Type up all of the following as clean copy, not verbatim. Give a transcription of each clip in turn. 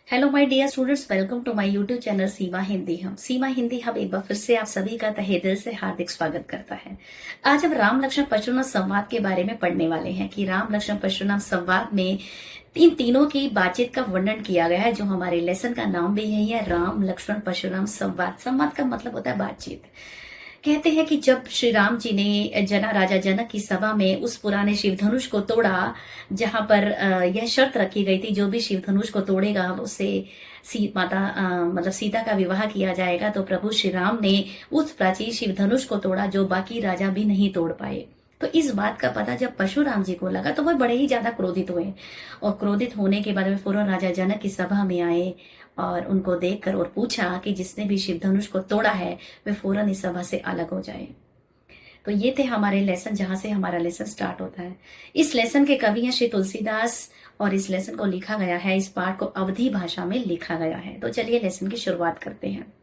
Hello my dear students, welcome to my YouTube channel Seema Hindi हम एक बार फिर से आप सभी का तहे दिल से हार्दिक स्वागत करता है। आज हम राम लक्ष्मण परशुराम संवाद के बारे में पढ़ने वाले हैं कि राम लक्ष्मण परशुराम संवाद में इन तीनों की बातचीत का वर्णन किया गया है। जो हमारे लेसन का नाम भी यही है, राम लक्ष्मण परशुराम संवाद। संवाद का मतलब होता है बातचीत। कहते हैं कि जब श्री राम जी ने राजा जनक की सभा में उस पुराने शिव धनुष को तोड़ा, जहां पर यह शर्त रखी गई थी जो भी शिव धनुष को तोड़ेगा उससे मतलब सीता का विवाह किया जाएगा। तो प्रभु श्री राम ने उस प्राचीन शिव धनुष को तोड़ा जो बाकी राजा भी नहीं तोड़ पाए। तो इस बात का पता जब परशुराम जी को लगा तो वह बड़े ही ज्यादा क्रोधित हुए और क्रोधित होने के बाद में फौरन राजा जनक की सभा में आए और उनको देखकर और पूछा कि जिसने भी शिव धनुष को तोड़ा है वह फौरन इस सभा से अलग हो जाए। तो ये थे हमारे लेसन, जहां से हमारा लेसन स्टार्ट होता है। इस लेसन के कवि हैं श्री तुलसीदास और इस लेसन को लिखा गया है, इस पाठ को अवधी भाषा में लिखा गया है। तो चलिए लेसन की शुरुआत करते हैं।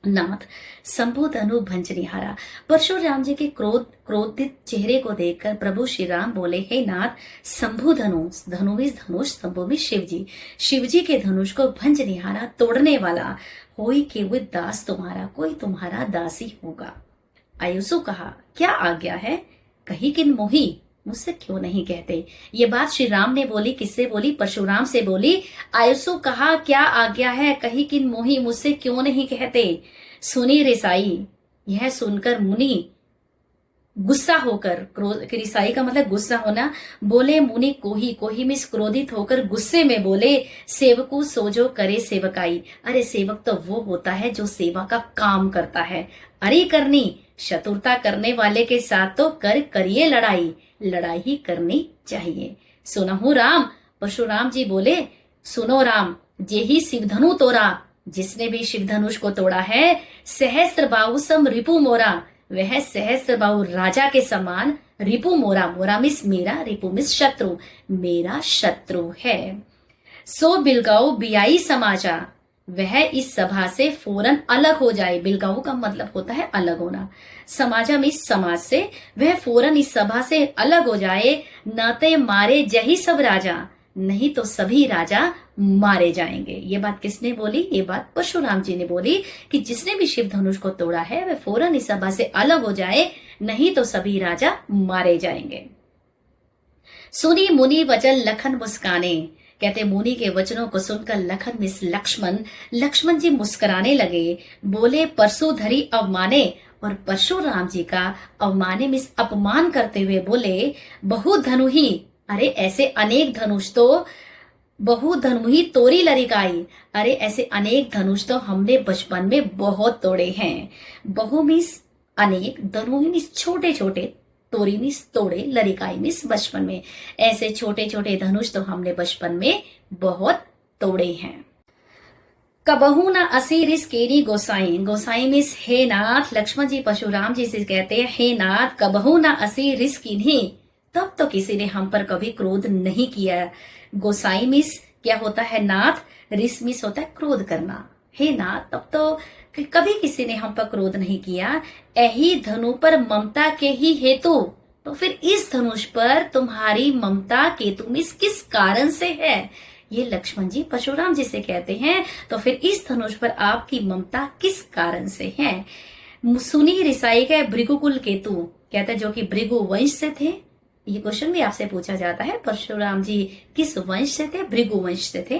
नाथ शंभु धनु भंज निहारा। परशुराम जी के क्रोधित चेहरे को देखकर प्रभु श्री राम बोले, हे नाथ, शंभु धनुष, धनुष शंभु में शिव जी के धनुष को भंज निहारा, तोड़ने वाला होई के वे दास तुम्हारा, कोई तुम्हारा दासी होगा। आयुषु कहा, क्या आज्ञा है, कही किन मोही, मुझसे क्यों नहीं कहते। ये बात श्री राम ने बोली, किससे बोली, परशुराम से बोली। आयुषु कहा, क्या आज्ञा है, कही किन मोही, मुझसे क्यों नहीं कहते। सुनी रिसाई, यह सुनकर मुनि गुस्सा होकर, रिसाई का मतलब गुस्सा होना, बोले मुनि कोही मिस क्रोधित होकर गुस्से में बोले, सेवकू सोजो करे सेवकाई। अरे सेवक तो वो होता है जो सेवा का काम करता है। अरे करनी, शत्रुता करने वाले के साथ तो करिए लड़ाई ही करनी चाहिए। सुनहु राम, परशुराम जी बोले, सुनो राम, जे ही शिवधनु तोड़ा, जिसने भी शिव धनुष को तोड़ा है, सहस्त्र बाहु सम रिपु मोरा, वह सहस्त्र बाहु राजा के समान, रिपु मोरा मिस मेरा, रिपु मिस शत्रु, मेरा शत्रु है। सो बिलगाओ बियाई समाजा, वह इस सभा से फौरन अलग हो जाए। बिलगाओ का मतलब होता है अलग होना, समाजा में इस समाज से, वह फौरन इस सभा से अलग हो जाए। नाते मारे जही सब राजा, नहीं तो सभी राजा मारे जाएंगे। ये बात किसने बोली, ये बात परशुराम जी ने बोली कि जिसने भी शिव धनुष को तोड़ा है वह फौरन इस सभा से अलग हो जाए, नहीं तो सभी राजा मारे जाएंगे। सुनी मुनि वचन लखन मुस्काने। कहते मुनि के वचनों को सुनकर लक्ष्मण जी मुस्कुराने लगे। बोले, परशुधरी अवमाने, और परशुराम जी का अवमाने में अपमान करते हुए बोले, बहु धनु ही, अरे ऐसे अनेक धनुष तो, बहु धनु ही तोरी लरिकाई, अरे ऐसे अनेक धनुष तो हमने बचपन में बहुत तोड़े हैं। बहु मीस अनेक, धनु मीस छोटे छोटे, तोरी मीस तोड़े, लरिकाई मीस बचपन में, ऐसे छोटे छोटे धनुष तो हमने बचपन में बहुत तोड़े हैं। कबहू न असी रिस केरी गोसाई, गोसाई मीस हे नाथ, लक्ष्मण जी परशुराम जी से कहते हैं, हे नाथ, कबहू न असी रिस कीन्ही, तब तो किसी ने हम पर कभी क्रोध नहीं किया। गोसाई मिस क्या होता है, नाथ, रिस मिस होता है क्रोध करना। हे नाथ, तब तो कभी किसी ने हम पर क्रोध नहीं किया। यही धनु पर ममता के ही हेतु, तो फिर इस धनुष पर तुम्हारी ममता केतु मिस किस कारण से है। ये लक्ष्मण जी परशुराम जी से कहते हैं, तो फिर इस धनुष पर आपकी ममता किस कारण से है। सुनी रिसाई का भृगुकुल केतु, कहते हैं जो कि भृगु वंश से थे। ये क्वेश्चन भी आपसे पूछा जाता है, परशुराम जी किस वंश से थे, भृगु वंश से थे।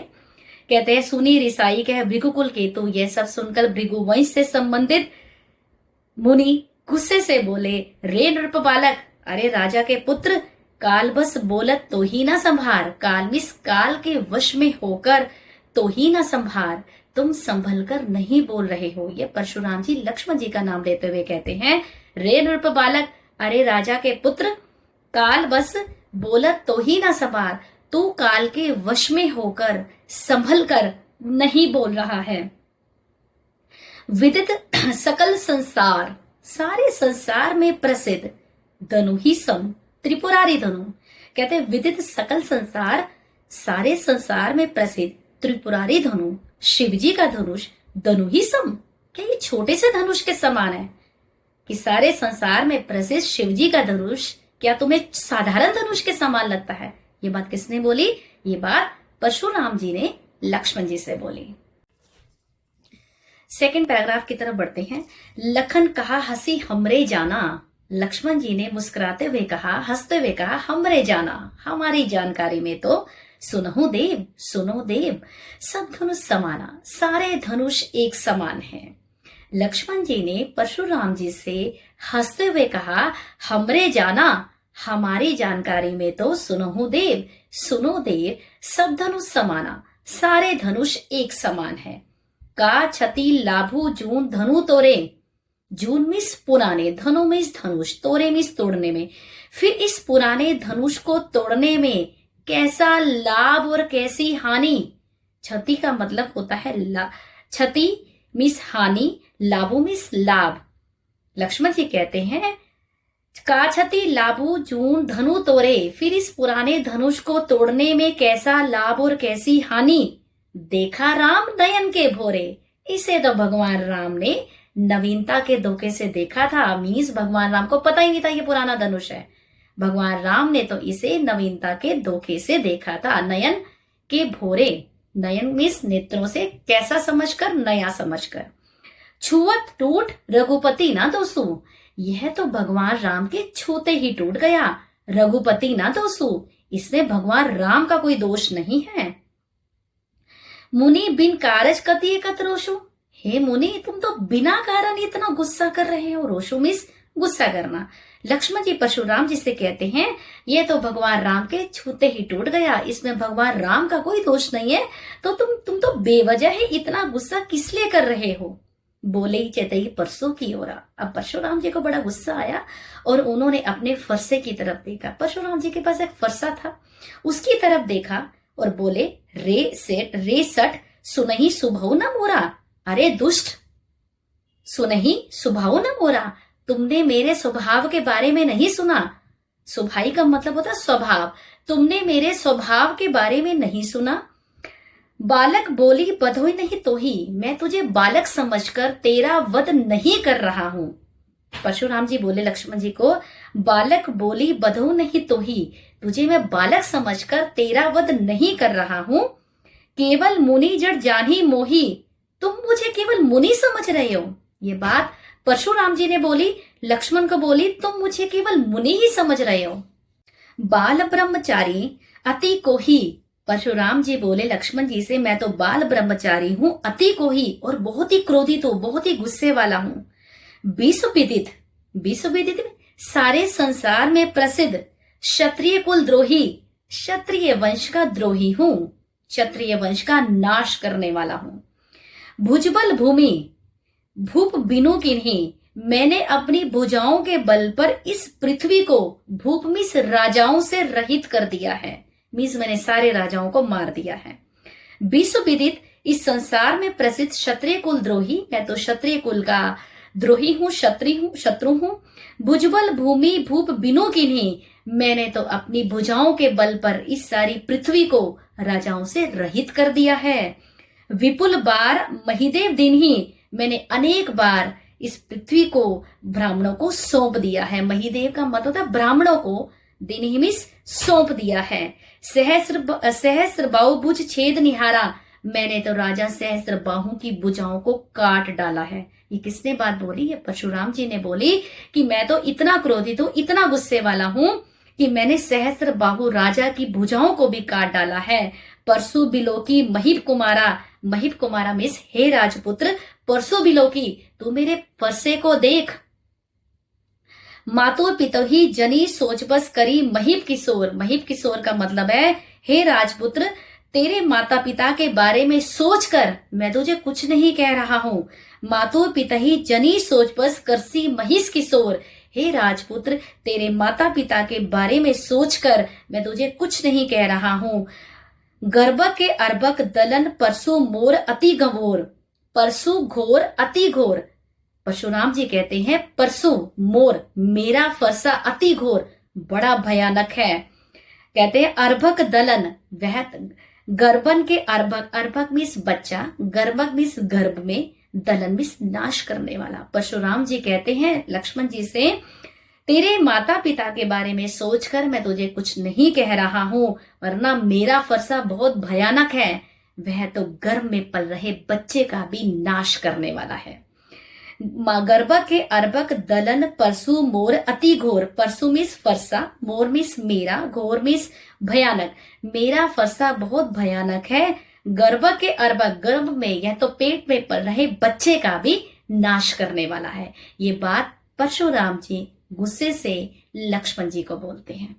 कहते हैं सुनी रिसाई के भृगुकुल केतु। यह सब सुनकर भृगु वंश से संबंधित मुनि गुस्से से बोले, रे नृप बालक, अरे राजा के पुत्र, काल बस बोलत तो ही ना संभार, काल मिस काल के वश में होकर तो ही ना संभार, तुम संभल कर नहीं बोल रहे हो। ये परशुराम जी लक्ष्मण जी का नाम लेते हुए कहते हैं, रे नृप बालक, अरे राजा के पुत्र, काल बस बोलत तो ही ना संभार, तू काल के वश में होकर संभल कर नहीं बोल रहा है। विदित सकल संसार, सारे संसार में प्रसिद्ध, धनु ही सम, त्रिपुरारी धनु। कहते हैं विदित सकल संसार, सारे संसार में प्रसिद्ध त्रिपुरारी धनु, शिवजी का धनुष, धनु ही सम, क्या ये छोटे से धनुष के समान है कि सारे संसार में प्रसिद्ध शिवजी का धनुष क्या तुम्हें साधारण धनुष के समान लगता है। ये बात किसने बोली, ये बात परशुराम जी ने लक्ष्मण जी से बोली। सेकंड पैराग्राफ की तरफ बढ़ते हैं। लखन कहा हंसी हमरे जाना, लक्ष्मण जी ने मुस्कुराते हुए कहा, हंसते हुए कहा, हमरे जाना, हमारी जानकारी में तो सुनो देव, सब धनुष समाना, सारे धनुष एक समान हैं। लक्ष्मण जी ने परशुराम जी से हंसते हुए कहा, हमरे जाना, हमारी जानकारी में तो सुनो देव, सब धनुष समाना, सारे धनुष एक समान है। का छति लाभू जून धनु तोरे, जून मीस पुराने, धनु मीस धनुष, तोरे मीस तोड़ने में। फिर इस पुराने धनुष को तोड़ने में कैसा लाभ और कैसी हानि। क्षति का मतलब होता है क्षति मीस हानि, लाभू मीस लाभ। लक्ष्मण जी कहते हैं का क्षति लाभू जून धनु तोरे, फिर इस पुराने धनुष को तोड़ने में कैसा लाभ और कैसी हानि। देखा राम नयन के भोरे, इसे तो भगवान राम ने नवीनता के धोखे से देखा था। मीन्स भगवान राम को पता ही नहीं था ये पुराना धनुष है। भगवान राम ने तो इसे नवीनता के धोखे से देखा था। नयन के भोरे, नयन मीन्स नेत्रों से, कैसा समझकर, नया समझकर। छुअत टूट रघुपति ना दोसु, यह तो भगवान राम के छूते ही टूट गया। रघुपति ना दोसु, इसमें भगवान राम का कोई दोष नहीं है। मुनि बिन कारज कति एकत रोशु, हे मुनि तुम तो बिना कारण इतना गुस्सा कर रहे हो। रोशु मीन्स गुस्सा करना। लक्ष्मण जी परशुराम जी से कहते हैं ये तो भगवान राम के छूते ही टूट गया, इसमें भगवान राम का कोई दोष नहीं है, तो तुम तो बेवजह ही इतना गुस्सा किस लिए कर रहे हो। बोले ही चेतई परसों की ओरा। अब परशुराम जी को बड़ा गुस्सा आया और उन्होंने अपने फरसे की तरफ देखा। परशुराम जी के पास एक फरसा था, उसकी तरफ देखा और बोले रे सठ सुनही सुभव न मोरा। अरे दुष्ट, सुनही सुभाव न मोरा, तुमने मेरे स्वभाव के बारे में नहीं सुना। सुभाई का मतलब होता स्वभाव। तुमने मेरे स्वभाव के बारे में नहीं सुना। बालक बोली बधोई नहीं तो ही, मैं तुझे बालक समझकर तेरा वध नहीं कर रहा हूं। परशुराम जी बोले लक्ष्मण जी को, बालक बोली बधो नहीं तो ही, तुझे मैं बालक समझकर तेरा वध नहीं कर रहा हूं। केवल मुनि जड़ जानी मोही, तुम मुझे केवल मुनि समझ रहे हो। ये बात परशुराम जी ने बोली, लक्ष्मण को बोली, तुम मुझे केवल मुनि ही समझ रहे हो। बाल ब्रह्मचारी अति को ही, परशुराम जी बोले लक्ष्मण जी से, मैं तो बाल ब्रह्मचारी हूं, अति को ही, और बहुत ही क्रोधित हूं, बहुत ही गुस्से वाला हूं। विश्वविदित सारे संसार में प्रसिद्ध क्षत्रिय कुल द्रोही, क्षत्रिय वंश का द्रोही हूं, क्षत्रिय वंश का नाश करने वाला हूं। भुजबल भूमि भूप बिनु किन्हीं, मैंने अपनी भुजाओं के बल पर इस पृथ्वी को, भूप मीस राजाओं से रहित कर दिया है, मीस मैंने सारे राजाओं को मार दिया है। विश्वविदित इस संसार में प्रसिद्ध क्षत्रिय कुल द्रोही, मैं तो क्षत्रिय कुल का द्रोही हूं, शत्रु हूं। भुजबल भूमि भूप बिनु किन्हीं, मैंने तो अपनी भुजाओं के बल पर इस सारी पृथ्वी को राजाओं से रहित कर दिया है। विपुल बार महिदेव दिन ही, मैंने अनेक बार इस पृथ्वी को ब्राह्मणों को सौंप दिया है। महिदेव का मतलब होता है ब्राह्मणों को, दिन ही मिस सौंप दिया है। सहस्र बाहु भुज छेद निहारा, मैंने तो राजा सहस्र बाहु की भुजाओं को काट डाला है। ये किसने बात बोली? ये परशुराम जी ने बोली कि मैं तो इतना क्रोधित हूं, इतना गुस्से वाला हूं कि मैंने सहस्र बाहु राजा की भुजाओं को भी काट डाला है। परसु बिलोकी महिप कुमारा मिस, हे राजपुत्र परसु बिलोकी, तू मेरे फरसे को देख। मातो पितोही जनी सोच बस करी महिप किशोर का मतलब है हे राजपुत्र, तेरे माता पिता के बारे में सोचकर मैं तुझे कुछ नहीं कह रहा हूं। मातो पितही जनी सोच बस करसी महिष किशोर, हे राजपुत्र तेरे माता पिता के बारे में सोचकर मैं तुझे कुछ नहीं कह रहा हूं। गर्भक के अर्भक दलन परसु मोर अति घोर, परसु घोर अति घोर। परशुराम जी कहते हैं परसु मोर, मेरा फरसा अति घोर, बड़ा भयानक है। कहते हैं अर्भक दलन, वह गर्भन के अर्भक मीस बच्चा, गर्भक मीस गर्भ में, दलन मीस नाश करने वाला। परशुराम जी कहते हैं लक्ष्मण जी से, तेरे माता पिता के बारे में सोचकर मैं तुझे कुछ नहीं कह रहा हूं, वरना मेरा फरसा बहुत भयानक है। वह तो गर्भ में पल रहे बच्चे का भी नाश करने वाला है। गर्भ के अर्भक दलन परसु मोर अति घोर। परसु मिस फरसा, मोर मिस मेरा, घोर मिस भयानक। मेरा फरसा बहुत भयानक है। गर्भ के अर्भक, गर्भ में यह तो पेट में पल रहे बच्चे का भी नाश करने वाला है। ये बात परशुराम जी गुस्से से लक्ष्मण जी को बोलते हैं।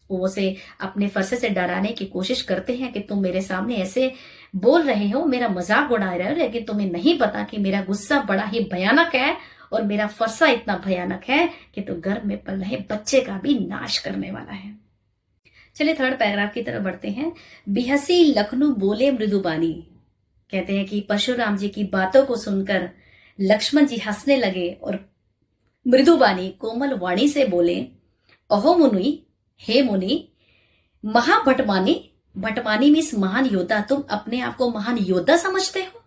वो उसे अपने फरसे से डराने की कोशिश करते हैं कि तुम मेरे सामने ऐसे बोल रहे हो, मेरा मजाक उड़ा रहे हो, लेकिन तुम्हें नहीं पता कि मेरा गुस्सा बड़ा ही भयानक है और मेरा फरसा इतना भयानक है कि तो गर्भ में पल रहे बच्चे का भी नाश करने वाला है। चलिए थर्ड पैराग्राफ की तरफ बढ़ते हैं। बिहसी लखनऊ बोले मृदुबानी। कहते हैं कि परशुराम जी की बातों को सुनकर लक्ष्मण जी हंसने लगे और मृदुबानी कोमल वाणी से बोले, अहो मुनि, हे मुनि, महाभटमानी, भटमानी मीन्स महान योद्धा, तुम अपने आप को महान योद्धा समझते हो।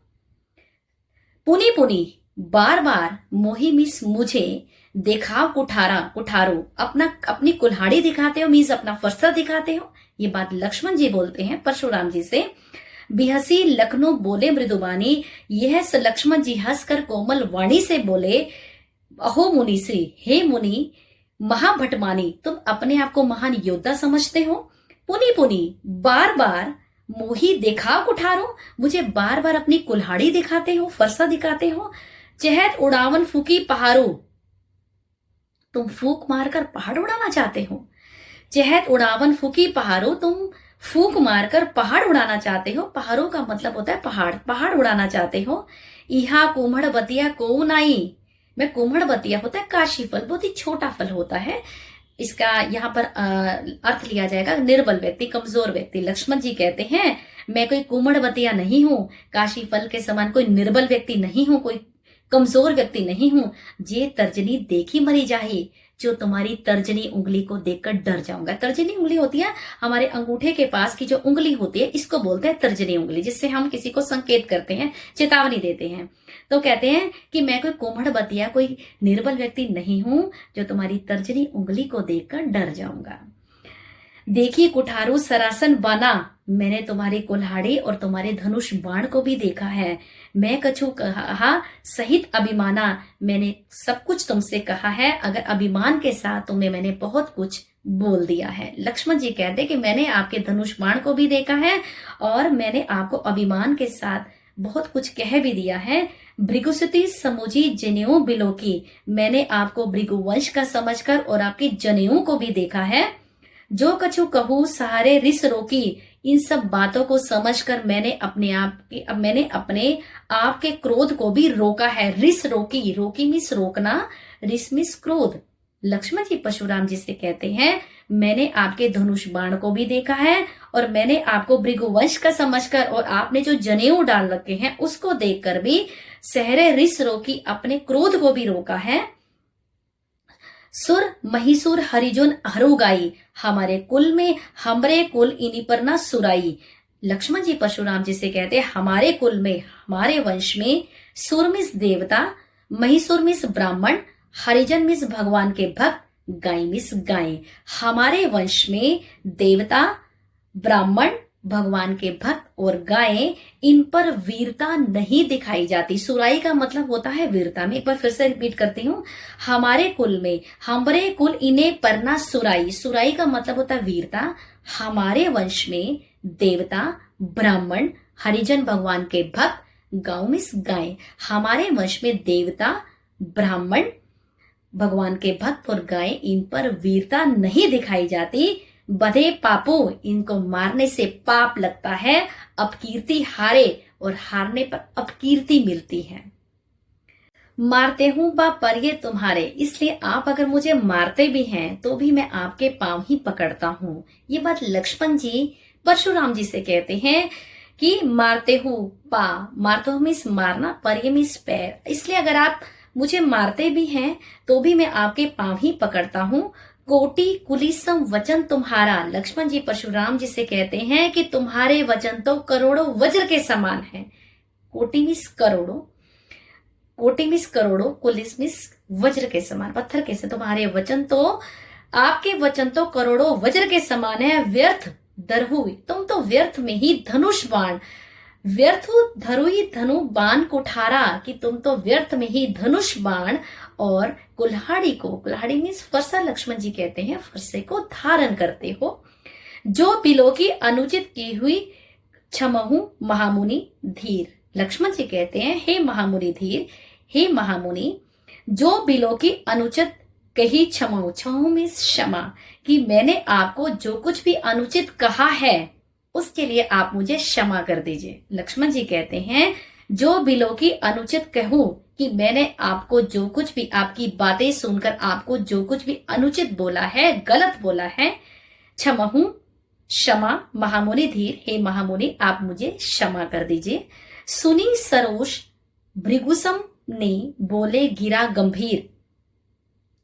पुनी पुनी, बार बार, मोही मीन्स मुझे, देखाव कुठारो, अपनी कुल्हाड़ी दिखाते हो मीन्स अपना फरसा दिखाते हो। ये बात लक्ष्मण जी बोलते हैं परशुराम जी से। बिहसी लखनऊ बोले मृदुबानी, यह लक्ष्मण जी हंसकर कोमल वाणी से बोले, अहो मुनि श्री, हे मुनि, महाभटमानी, तुम अपने आप को महान योद्धा समझते हो। पुनी पुनी, बार बार, मोही देखाव कुठारो, मुझे बार बार अपनी कुल्हाड़ी दिखाते हो, फरसा दिखाते हो। चहत उड़ावन फूकी पहाड़ो, तुम फूक मारकर पहाड़ उड़ाना चाहते हो। चहत उड़ावन फूकी पहाड़ो, तुम फूक मारकर पहाड़ उड़ाना चाहते हो। पहाड़ों का मतलब होता है पहाड़, पहाड़ उड़ाना चाहते हो। इहा कुम्हड़ बतिया को नाई, में कुम्हड़ बतिया होता है काशी फल, बहुत ही छोटा फल होता है। इसका यहाँ पर अर्थ लिया जाएगा निर्बल व्यक्ति, कमजोर व्यक्ति। लक्ष्मण जी कहते हैं मैं कोई कुम्हड़ बतिया नहीं हूं, काशी फल के समान कोई निर्बल व्यक्ति नहीं हूं, कोई कमजोर व्यक्ति नहीं हूं। जे तर्जनी देखी मरी जाही, जो तुम्हारी तर्जनी उंगली को देखकर डर जाऊंगा। तर्जनी उंगली होती है हमारे अंगूठे के पास की जो उंगली होती है, इसको बोलते हैं तर्जनी उंगली, जिससे हम किसी को संकेत करते हैं, चेतावनी देते हैं। तो कहते हैं कि मैं कोई कोमड़ बतिया, कोई निर्बल व्यक्ति नहीं हूं जो तुम्हारी तर्जनी उंगली को देखकर डर जाऊंगा। देखी कुठारू सरासन बाना, मैंने तुम्हारी कुल्हाड़ी और तुम्हारे धनुष बाण को भी देखा है। मैं कछु कहा सहित अभिमाना, मैंने सब कुछ तुमसे कहा है, अगर अभिमान के साथ तुम्हें मैंने बहुत कुछ बोल दिया है। लक्ष्मण जी कहते कि मैंने आपके धनुष बाण को भी देखा है और मैंने आपको अभिमान के साथ बहुत कुछ कह भी दिया है। भृगुसुती समुझी जनेऊ बिलोकी, मैंने आपको भृगुवंश का समझकर और आपके जनेऊ को भी देखा है। जो कछु कहूँ सहारे रिस रोकी, इन सब बातों को समझकर मैंने अपने आप के क्रोध को भी रोका है। रिस रोकी, रोकी मीन्स रोकना, रिस मीन्स क्रोध। लक्ष्मण जी परशुराम जी से कहते हैं मैंने आपके धनुष बाण को भी देखा है और मैंने आपको भृगुवंश का समझकर और आपने जो जनेऊ डाल रखे हैं उसको देखकर भी सहरे रिस रोकी, अपने क्रोध को भी रोका है। सुर महिसुर हरिजन हरुगाई, हमारे कुल में हमरे कुल इन्हीं पर ना सुराई। लक्ष्मण जी परशुराम जी से कहते हैं हमारे कुल में, हमारे वंश में सुर मिस देवता, महिसुर मिस ब्राह्मण, हरिजन मिस भगवान के भक्त, गाय मिस गाय। हमारे वंश में देवता, ब्राह्मण, भगवान के भक्त और गायें, इन पर वीरता नहीं दिखाई जाती। सुराई का मतलब होता है वीरता में। एक बार फिर से रिपीट करती हूँ, हमारे कुल में, हमरे कुल इन्हें परना सुराई, सुराई का मतलब होता है वीरता। हमारे वंश में देवता, ब्राह्मण, हरिजन भगवान के भक्त, गांव में गाय। हमारे वंश में देवता, ब्राह्मण, भगवान के भक्त और गाय, इन पर वीरता नहीं दिखाई जाती। बधे पापो, इनको मारने से पाप लगता है। अपकीर्ति हारे, और हारने पर अपकीर्ति मिलती है। मारते हूं बा पर ये तुम्हारे, इसलिए आप अगर मुझे मारते भी हैं तो भी मैं आपके पांव ही पकड़ता हूं। ये बात लक्ष्मण जी परशुराम जी से कहते हैं कि मारते हूं पा, मारते हूं मीन्स मारना, पर ये मीन्स पैर, इसलिए अगर आप मुझे मारते भी हैं तो भी मैं आपके पांव ही पकड़ता हूं। कोटि कुलिसम वचन तुम्हारा, लक्ष्मण जी परशुराम जी से कहते हैं कि तुम्हारे वचन तो करोड़ों वज्र के समान है। कोटि मीन्स करोड़ों, कोटि मीन्स करोड़ों, कुलिस मीन्स वज्र के समान, पत्थर के से। तुम्हारे वचन तो, आपके वचन तो करोड़ों वज्र के समान है। व्यर्थ दरहुई, तुम तो व्यर्थ में ही धनुष बाण, व्यर्थु धरुई धनु बाण कुठारा, कि तुम तो व्यर्थ में ही धनुष बाण और कुल्हाड़ी को, कुल्हाड़ी मीन्स फरसा, लक्ष्मण जी कहते हैं फरसे को धारण करते हो। जो बिलो की अनुचित की हुई क्षमहु महामुनि धीर, लक्ष्मण जी कहते हैं हे महामुनि धीर, हे महामुनि, जो बिलो की अनुचित कही क्षमाऊ, क्षमाऊ मीन्स क्षमा, कि मैंने आपको जो कुछ भी अनुचित कहा है उसके लिए आप मुझे क्षमा कर दीजिए। लक्ष्मण जी कहते हैं जो बिलो की अनुचित कहूं, कि मैंने आपको जो कुछ भी, आपकी बातें सुनकर आपको जो कुछ भी अनुचित बोला है, गलत बोला है, क्षमहु क्षमा, महामुनि धीर, हे महामुनि आप मुझे क्षमा कर दीजिए। सुनी सरोष भृगुसम ने बोले गिरा गंभीर,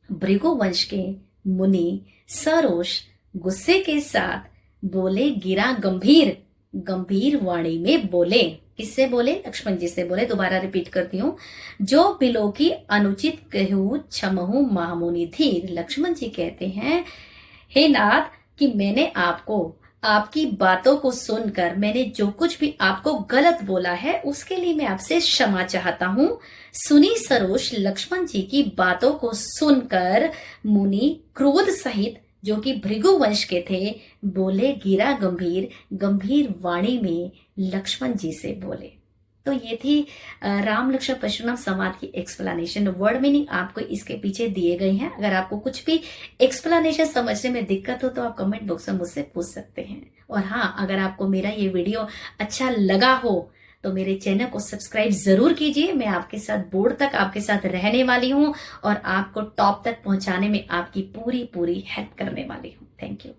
भृगु वंश के मुनि सरोष गुस्से के साथ बोले गिरा गंभीर, गंभीर वाणी में बोले, किससे बोले? लक्ष्मण जी से बोले। दोबारा रिपीट करती हूँ, जो बिलो की अनुचित कहूँ क्षमहु महामुनि धीर, लक्ष्मण जी कहते हैं हे नाथ, कि मैंने आपको, आपकी बातों को सुनकर मैंने जो कुछ भी आपको गलत बोला है उसके लिए मैं आपसे क्षमा चाहता हूँ। सुनी सरोष, लक्ष्मण जी की बातों को सुनकर मुनि क्रोध सहित, जो कि भृगु वंश के थे, बोले गिरा गंभीर, गंभीर वाणी में लक्ष्मण जी से बोले। तो ये थी राम लक्ष्मण परशुराम संवाद की एक्सप्लेनेशन। वर्ड मीनिंग आपको इसके पीछे दिए गए हैं। अगर आपको कुछ भी एक्सप्लेनेशन समझने में दिक्कत हो तो आप कमेंट बॉक्स में मुझसे पूछ सकते हैं। और हाँ, अगर आपको मेरा ये वीडियो अच्छा लगा हो तो मेरे चैनल को सब्सक्राइब जरूर कीजिए। मैं आपके साथ बोर्ड तक आपके साथ रहने वाली हूँ और आपको टॉप तक पहुंचाने में आपकी पूरी हेल्प करने वाली हूँ। Thank you.